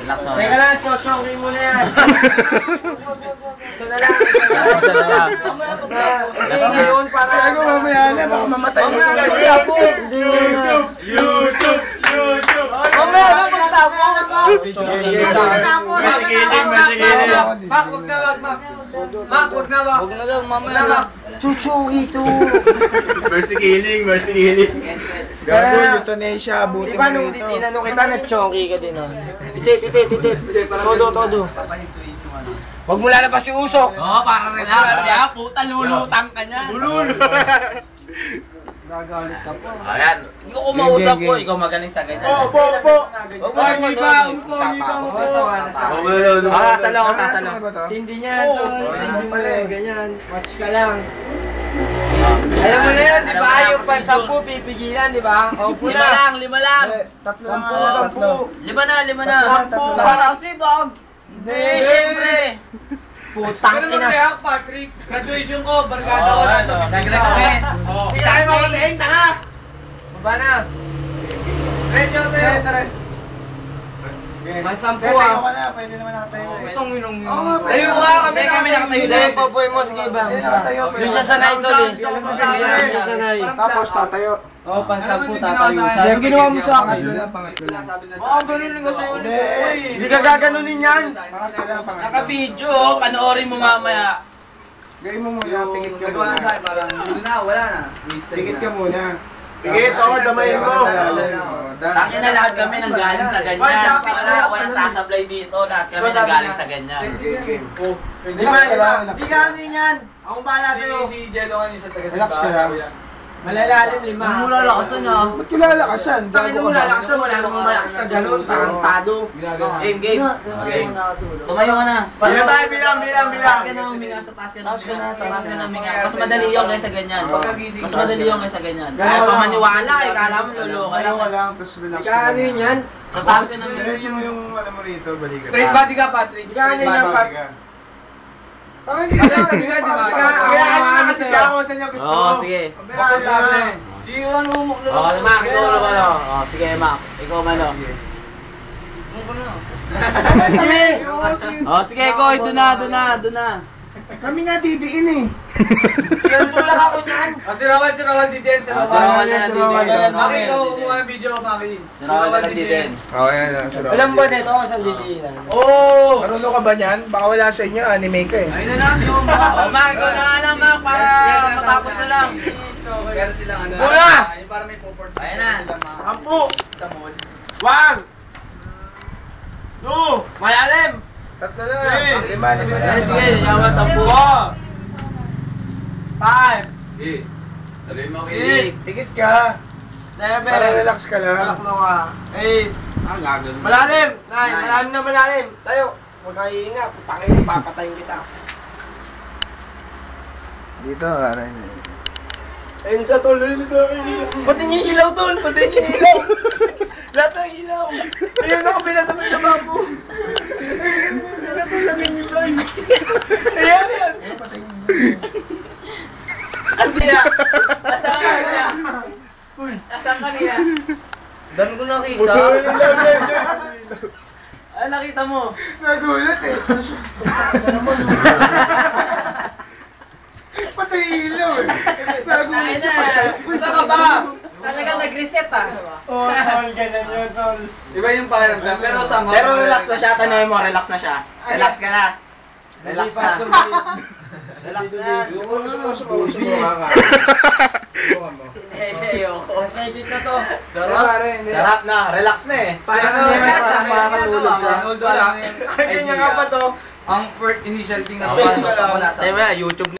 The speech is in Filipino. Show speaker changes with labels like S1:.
S1: Relax mo.
S2: Teka lang, chochongin mo na yan. Isa na lang.
S1: Isa na lang.
S2: Hindi ngayon para...
S3: Gago, mamaya na, baka mamatay mo.
S2: YouTube! Mamaya na magtapos! Mak, wag na wag, Mak. Mak, wag na wag.
S1: Huwag na lang, mamaya na.
S2: Chuchongi to.
S1: Mercy killing.
S3: Gago, euthanasia, buti
S2: Di ba
S3: mo
S2: nung
S3: rito.
S2: tinanong kita, nag-chongi ka din, oh. Titit. Todo. Wag mo lalabas yung usok.
S1: Oo, para relax. Ya, puta, lulutang ka niya.
S2: Gagalit ka po.
S1: Ayan. Hindi ko kumausap ko. Ikaw magaling sa ganyan.
S2: Opo.
S1: Huwag mo naman sasalo.
S2: Hindi niyan. Hindi pala ganyan. Watch ka lang. Alam mo na yan, di ba? Yung pan-10 pipigilan, di ba? Opo na.
S1: Lima lang.
S3: Tatlo lang nga, tatlo.
S1: Lima na.
S3: Tatlo.
S2: Para kasi bag.
S1: Hindi, syempre.
S2: Putang ina.
S4: Patrick, graduation ko, barkada ko na ito.
S1: Nag-request.
S2: Hindi na kayo makakain, tanga! Baba na.
S3: Tara.
S2: Pan-10
S3: Tayo
S2: ah.
S3: ka na, pwede naman nakatayo.
S2: Itong minong yun.
S3: Oo nga, pwede.
S1: Tayo ka, kami nakatayo
S2: Hindi,
S1: lang.
S2: papoy mo, sige ba?
S3: Hindi nakatayo,
S2: Doon siya sanay tol eh.
S3: Alam mo,
S2: Doon siya sanay.
S3: Tapos tatayo.
S2: Oo, pan-10 tatayo siya.
S3: Hindi,
S2: Yung ginawa mo sa akin.
S3: Pangatlo lang.
S4: Ganun ko sa'yo.
S3: Hindi.
S2: Hindi ka gaganunin yan.
S3: Pangatlo lang.
S1: Naka-video, panoorin mo mamaya.
S3: Gawin mo muna, pingit ka
S4: Nagawa na
S3: muna.
S4: sa'yo, parang dito na, wala na.
S3: Pingit ka muna.
S2: Pingit, oo, damayin mo.
S1: Tangin na lahat kami nanggaling sa ganyan. Walang sasablay dito. Lahat kami nanggaling sa ganyan.
S3: Game.
S2: Relax ka lang. Hindi ka ano yan. Akong bahala sa'yo.
S4: Si Jello kanina sa taga
S3: Relax ka lang.
S2: Malalalim 5.
S1: Ang mula lakasan niya.
S3: Ba't kilalakasan?
S2: Takin mo lalakas na, wala namang malakas ka ganun. Tarantado.
S1: Game. Tumayo ka na.
S2: Bilang tayo, bilang.
S1: Taas ka na huminga, sa taas ka na huminga. Mas madali yung kaysa ganyan. Mas madali yung kaysa ganyan. Kaya pa maniwala, kala mo luloko.
S3: Ayaw ka lang, tapos relax
S2: Hindi ka ano yun yan.
S1: Sa taas ka na
S3: Diretso mo
S1: huminga.
S3: yung alam mo rito, balikan.
S4: Straight body ka, Patrick.
S2: Hindi ka ano yan, Pat.
S3: Hindi
S4: Wala ka, di ba?
S2: Kaya ano na kasi siya kung saan niya gusto
S1: Oo,
S2: mo.
S1: sige.
S4: Komportable.
S2: Di yun, umuklo.
S1: Oo, Mac, ikaw naman o. Oo, sige, Mac. Ikaw man o. Oo, sige, ikaw. Doon na.
S3: Kami nga didiin eh.
S2: Tulak ako niyan.
S4: Si Rawan di din.
S1: Sirawan na natin din.
S4: Maki, ikaw kumuha ng video, Maki.
S1: Sirawan na natin din.
S3: Oo, yan lang.
S2: Alam ba nito kung saan didiinan?
S4: Oh!
S3: Marunong ka ba niyan? Baka wala sa inyo, anime ka eh.
S4: Ayun na lang, yung
S1: Oo, Mac, ikaw na nga lang, Mac, para matapos na lang.
S4: Pero silang ano.
S2: Wala!
S4: Yung parang may poport.
S1: Ayan na.
S2: Ampo!
S4: Sa mall.
S2: 1 2 Malalim!
S3: Tatlo lang. Lima na.
S1: Sige, yawa 10.
S2: 4 5
S4: Sige. Tuloy mo,
S1: 6.
S3: Higit ka.
S2: 7
S3: Para relax ka lang.
S2: Talak mo ka 8
S4: Ah, gagawin mo.
S2: Malalim! 9 malalim! Tayo! Huwag kang iinga, putangin, papatayin kita.
S3: Dito, aray na.
S2: Ayun sa tol, ayun sa akin. Pati niya yung ilaw tol, pati niya yung ilaw. Lahat ng ilaw. Ayun sa kabila sa may lababo. Ayun sa mini vlog. Ayan yan.
S1: Sila. Asama kanina. Asama kanina. Doon ko nakita.
S3: Puso yung ilaw niya.
S1: Ay, nakita mo.
S3: Nagulat eh. Pati ilaw eh. Nagulat siya pati.
S4: Saan ka ba?
S1: Talagang nag-reset ah.
S2: Oh, tol, ganyan yun tol.
S4: Iba yung pakiramdam, pero sama.
S1: Pero relax na siya, tanongin mo, relax na siya. Relax ka na. Relax na. Relax na.
S3: Sumusumo ka.
S1: Ayoko.
S2: Naigit na to.
S1: Sarap na, relax na eh.
S2: Parang makakatulog ka.
S4: Although alam mo yun.
S2: Ay, ganyan ka pa to.
S4: Ang first initial thing na pasok ako nasa.
S1: Ay, wala, YouTube